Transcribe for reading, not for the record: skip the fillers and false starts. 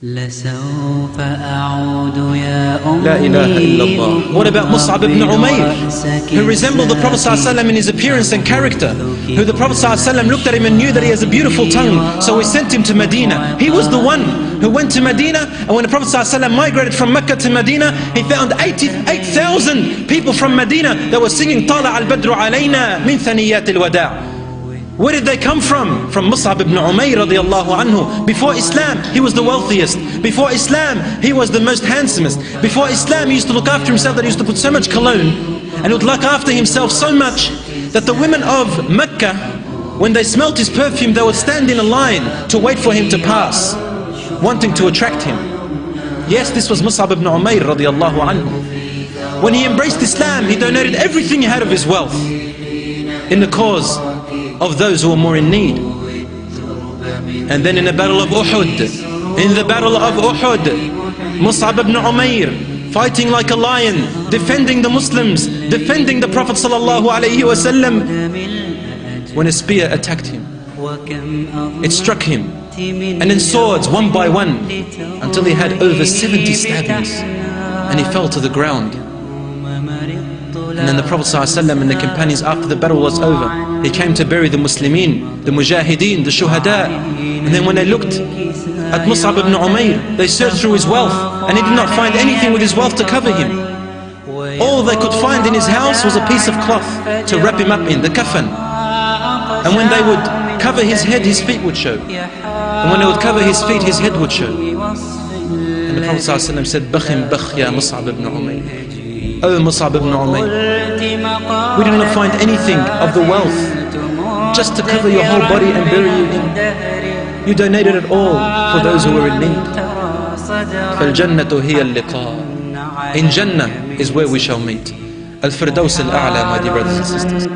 لا إله إلا الله. What about Musab ibn Umair, who resembled the Prophet ﷺ in his appearance and character, who the Prophet ﷺ looked at him and knew that he has a beautiful tongue, so he sent him to Medina. He was the one who went to Medina, and when the Prophet ﷺ migrated from Mecca to Medina, he found 88,000 people from Medina that were singing طَالَعَ الْبَدْرُ عَلَيْنَا مِنْ ثَنِيَّاتِ الْوَدَاعِ. Where did they come from? From Musab ibn Umair radiallahu anhu. Before Islam, he was the wealthiest. Before Islam, he was the most handsomest. Before Islam, he used to look after himself that he used to put so much cologne, and he would look after himself so much that the women of Mecca, when they smelt his perfume, they would stand in a line to wait for him to pass, wanting to attract him. Yes, this was Musab ibn Umair radiallahu anhu. When he embraced Islam, he donated everything he had of his wealth in the cause of those who are more in need. And then in the Battle of Uhud, Musab ibn Umair, fighting like a lion, defending the Muslims, defending the Prophet sallallahu alaihi wasallam, when a spear attacked him. It struck him, and then swords one by one, until he had over 70 stabbings, and he fell to the ground. And then the Prophet ﷺ and the companions, after the battle was over, they came to bury the Muslimin, the Mujahideen, the Shuhada. And then when they looked at Musab ibn Umair, they searched through his wealth, and he did not find anything with his wealth to cover him. All they could find in his house was a piece of cloth to wrap him up in, the kafan. And when they would cover his head, his feet would show. And when they would cover his feet, his head would show. And the Prophet ﷺ said, "Bakhim bakh ya Musab ibn Umair." Oh Musab ibn Umair, we did not find anything of the wealth just to cover your whole body and bury you in. You donated it all for those who were in need. فَالْجَنَّةُ هِيَ اللِّقَاء. In Jannah is where we shall meet. Al-Firdaus al-A'la, my dear brothers and sisters.